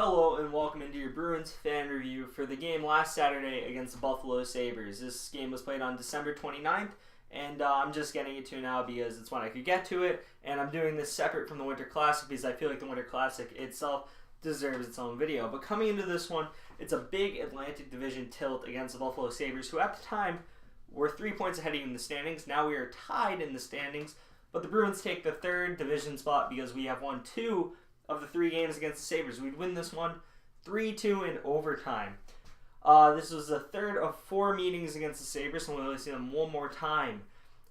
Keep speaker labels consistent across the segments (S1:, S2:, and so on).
S1: Hello and welcome into your Bruins fan review for the game last Saturday against the Buffalo Sabres. This game was played on December 29th, and I'm just getting it to now because it's when I could get to it, and I'm doing this separate from the Winter Classic because I feel like the Winter Classic itself deserves its own video. But coming into this one, it's a big Atlantic Division tilt against the Buffalo Sabres, who at the time were 3 points ahead in the standings. Now we are tied in the standings, but the Bruins take the third division spot because we have won 2 of the 3 games against the Sabres. We'd win this one 3-2 in overtime. This was the third of 4 meetings against the Sabres, and we'll only see them one more time.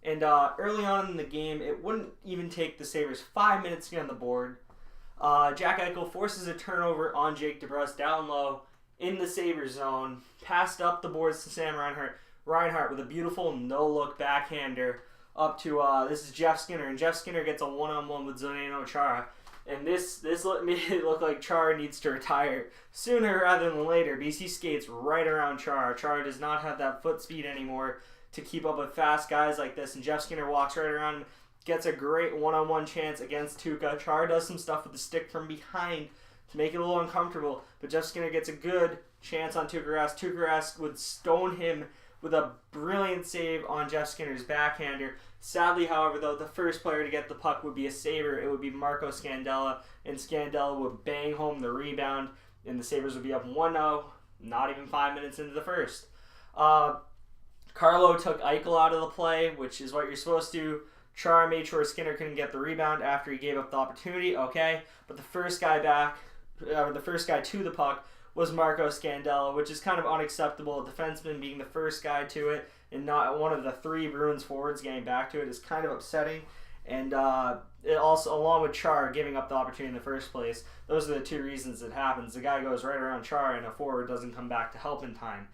S1: And early on in the game, it wouldn't even take the Sabres 5 minutes to get on the board. Jack Eichel forces a turnover on Jake DeBrusk down low in the Sabres zone, passed up the boards to Sam Reinhart. Reinhart with a beautiful no-look backhander up to, this is Jeff Skinner, and Jeff Skinner gets a one-on-one with Zdeno Chara. And this made it look like Chara needs to retire sooner rather than later because he skates right around Chara. Chara does not have that foot speed anymore to keep up with fast guys like this. And Jeff Skinner walks right around him, gets a great one-on-one chance against Tuukka. Chara does some stuff with the stick from behind to make it a little uncomfortable. But Jeff Skinner gets a good chance on Tuukka Rask. Tuukka Rask would stone him with a brilliant save on Jeff Skinner's backhander. Sadly, however, though, the first player to get the puck would be a Sabre. It would be Marco Scandella, and Scandella would bang home the rebound, and the Sabres would be up 1-0, not even 5 minutes into the first. Carlo took Eichel out of the play, which is what you're supposed to. Chara made sure Skinner couldn't get the rebound after he gave up the opportunity, okay, but the first guy to the puck was Marco Scandella, which is kind of unacceptable. A defenseman being the first guy to it and not one of the 3 Bruins forwards getting back to it is kind of upsetting. And it also, along with Chara giving up the opportunity in the first place, those are the 2 reasons it happens. The guy goes right around Chara and a forward doesn't come back to help in time.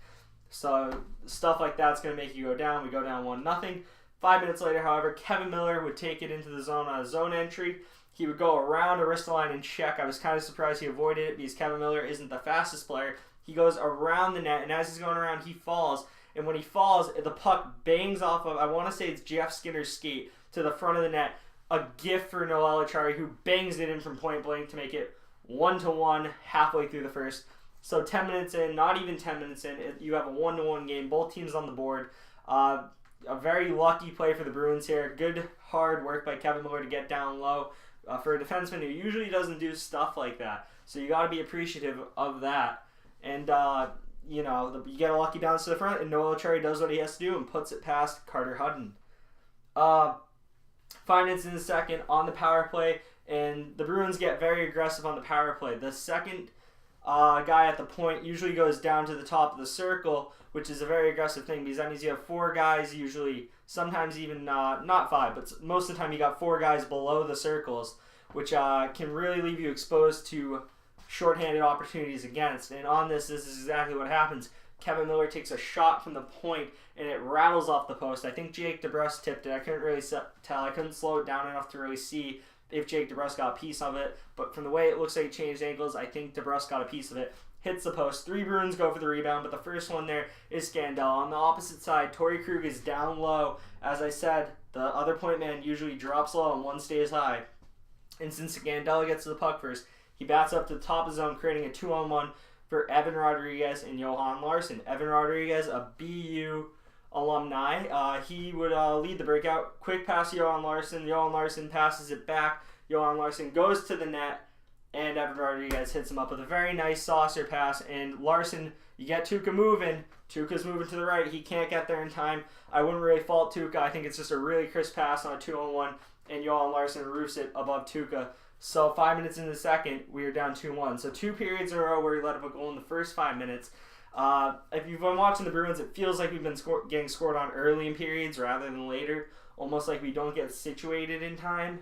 S1: So stuff like that's going to make you go down. We go down 1-0. 5 minutes later, however, Kevin Miller would take it into the zone on a zone entry. He would go around Aristolainen and check. I was kind of surprised he avoided it because Kevin Miller isn't the fastest player. He goes around the net, and as he's going around, he falls. And when he falls, the puck bangs off of, I want to say it's Jeff Skinner's skate, to the front of the net. A gift for Noel Acciari, who bangs it in from point blank to make it 1-1 halfway through the first. So 10 minutes in, not even 10 minutes in, you have a 1-1 game. Both teams on the board. A very lucky play for the Bruins here. Good hard work by Kevin Miller to get down low. For a defenseman who usually doesn't do stuff like that. So you got to be appreciative of that. And, you get a lucky bounce to the front, and Noel Acciari does what he has to do and puts it past Carter Hutton. 5 minutes in the second on the power play, and the Bruins get very aggressive on the power play. The second guy at the point usually goes down to the top of the circle, which is a very aggressive thing because that means you have 4 guys usually, sometimes even not 5, but most of the time you got 4 guys below the circles, which can really leave you exposed to shorthanded opportunities against. And on this is exactly what happens. Kevin Miller takes a shot from the point, and it rattles off the post. I think Jake DeBrusk tipped it. I couldn't really tell. I couldn't slow it down enough to really see if Jake DeBrusk got a piece of it. But from the way it looks like he changed angles, I think DeBrusk got a piece of it. Hits the post. 3 Bruins go for the rebound, but the first one there is Scandella. On the opposite side, Torrey Krug is down low. As I said, the other point man usually drops low and one stays high. And since Scandella gets to the puck first, he bats up to the top of the zone, creating a 2-on-1 for Evan Rodriguez and Johan Larsson. Evan Rodriguez, a BU alumni. He would lead the breakout. Quick pass to Johan Larsson. Johan Larsson passes it back. Johan Larsson goes to the net, and Evan Rodriguez hits him up with a very nice saucer pass. And Larsson, you get Tuukka moving. Tuukka's moving to the right. He can't get there in time. I wouldn't really fault Tuukka. I think it's just a really crisp pass on a 2-on-1, and Johan Larsson roofs it above Tuukka. So 5 minutes in the second, we are down 2-1. So 2 periods in a row where we let up a goal in the first 5 minutes. If you've been watching the Bruins, it feels like we've been getting scored on early in periods rather than later. Almost like we don't get situated in time.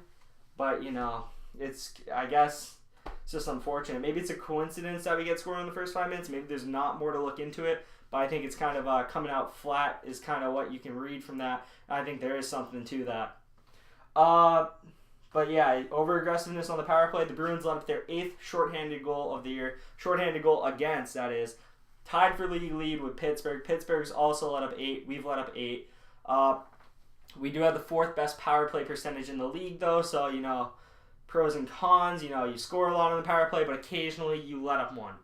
S1: But, I guess it's just unfortunate. Maybe it's a coincidence that we get scored in the first 5 minutes. Maybe there's not more to look into it. But I think it's kind of coming out flat is kind of what you can read from that. I think there is something to that. But yeah, over-aggressiveness on the power play. The Bruins let up their 8th shorthanded goal of the year. Shorthanded goal against, that is. Tied for league lead with Pittsburgh. Pittsburgh's also let up 8. We've let up 8. We do have the 4th best power play percentage in the league, though. So, pros and cons. You score a lot on the power play, but occasionally you let up one.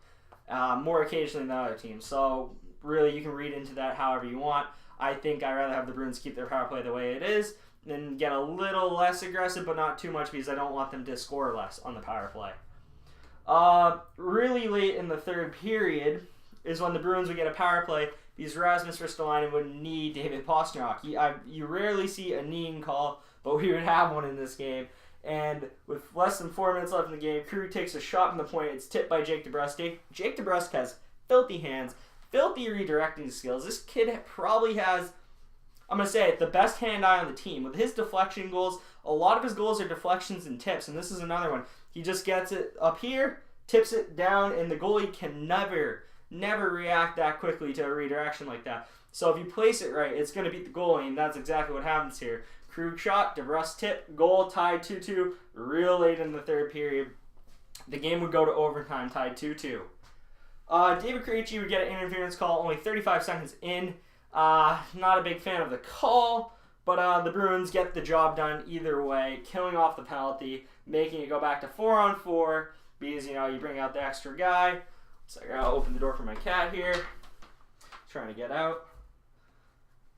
S1: More occasionally than other teams. So really, you can read into that however you want. I think I'd rather have the Bruins keep their power play the way it is than get a little less aggressive, but not too much, because I don't want them to score less on the power play. Really late in the third period is when the Bruins would get a power play, because Rasmus Ristolainen would knee David Pastrnak. You rarely see a kneeing call, but we would have one in this game. And with less than 4 minutes left in the game, Kuraly takes a shot from the point. It's tipped by Jake DeBrusk. Jake DeBrusk has filthy hands, filthy redirecting skills. This kid probably has, I'm going to say it, the best hand-eye on the team. With his deflection goals, a lot of his goals are deflections and tips, and this is another one. He just gets it up here, tips it down, and the goalie can never react that quickly to a redirection like that. So if you place it right, it's going to beat the goalie, and that's exactly what happens here. Krug shot, DeBrusk tip, goal, tied 2-2, real late in the third period. The game would go to overtime, tied 2-2. David Krejci would get an interference call only 35 seconds in. Not a big fan of the call, but the Bruins get the job done either way, killing off the penalty, making it go back to 4-on-4, because, you bring out the extra guy. So I gotta open the door for my cat here. Trying to get out.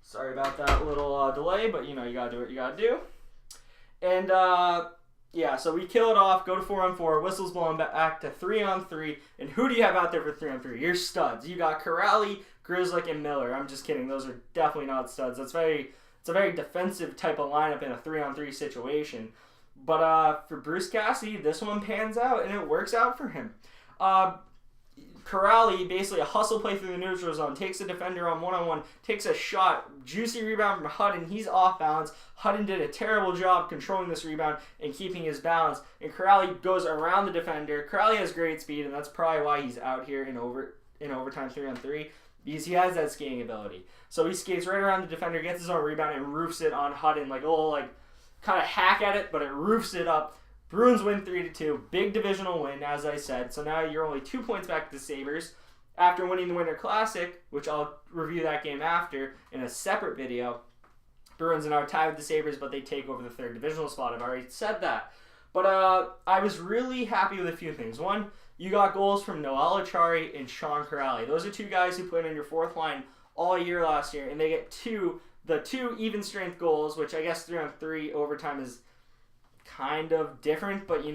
S1: Sorry about that little delay, but you gotta do what you gotta do. And so we kill it off, go to 4-on-4, whistles blowing back to 3-on-3. And who do you have out there for 3-on-3? Your studs. You got Kuraly, Grzelcyk, and Miller. I'm just kidding. Those are definitely not studs. It's a very defensive type of lineup in a 3-on-3 situation. But for Bruce Cassidy, this one pans out, and it works out for him. Kuraly, basically a hustle play through the neutral zone, takes a defender on one-on-one, takes a shot, juicy rebound from Hutton. He's off balance. Hutton did a terrible job controlling this rebound and keeping his balance. And Kuraly goes around the defender. Kuraly has great speed, and that's probably why he's out here in overtime 3-on-3, because he has that skating ability. So he skates right around the defender, gets his own rebound, and roofs it on Hutton, like a little kind of hack at it, but it roofs it up. Bruins win 3-2. Big divisional win, as I said. So now you're only 2 points back to the Sabres. After winning the Winter Classic, which I'll review that game after in a separate video, Bruins are now tied with the Sabres, but they take over the third divisional spot. I've already said that. But I was really happy with a few things. One, you got goals from Noel Acciari and Sean Kuraly. Those are two guys who played on your fourth line all year last year, and they get the two even-strength goals, which I guess 3-on-3 overtime is kind of different, but you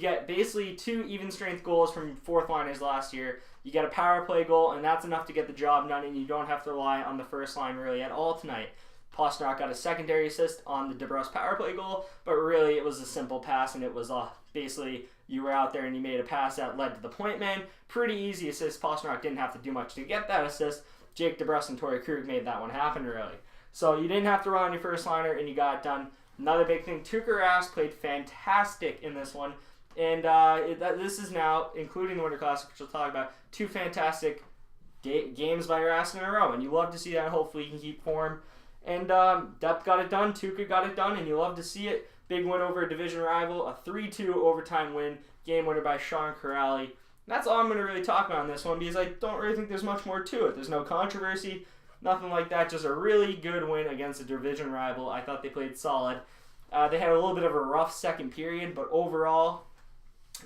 S1: get basically two even-strength goals from fourth liners last year. You get a power play goal, and that's enough to get the job done, and you don't have to rely on the first line really at all tonight. Pastrnak got a secondary assist on the DeBrusk power play goal, but really it was a simple pass, and it was basically you were out there and you made a pass that led to the point man. Pretty easy assist. Pastrnak didn't have to do much to get that assist. Jake DeBrusk and Torrey Krug made that one happen really. So you didn't have to rely on your first liner, and you got it done. Another big thing, Tuukka Rask played fantastic in this one, and this is now, including the Winter Classic, which we'll talk about, two fantastic games by Rask in a row, and you love to see that. Hopefully you can keep form. And Depth got it done, Tuukka got it done, and you love to see it. Big win over a division rival, a 3-2 overtime win, game winner by Sean Kuraly. That's all I'm going to really talk about in this one, because I don't really think there's much more to it. There's no controversy. Nothing like that, just a really good win against a division rival. I thought they played solid. They had a little bit of a rough second period, but overall,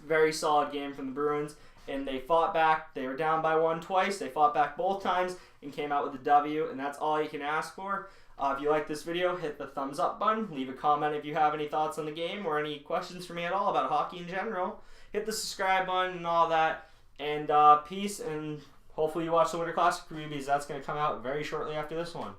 S1: very solid game from the Bruins. And they fought back. They were down by one twice. They fought back both times and came out with a W, and that's all you can ask for. If you like this video, hit the thumbs up button. Leave a comment if you have any thoughts on the game or any questions for me at all about hockey in general. Hit the subscribe button and all that. And peace, and hopefully you watch the Winter Classic review, because that's going to come out very shortly after this one.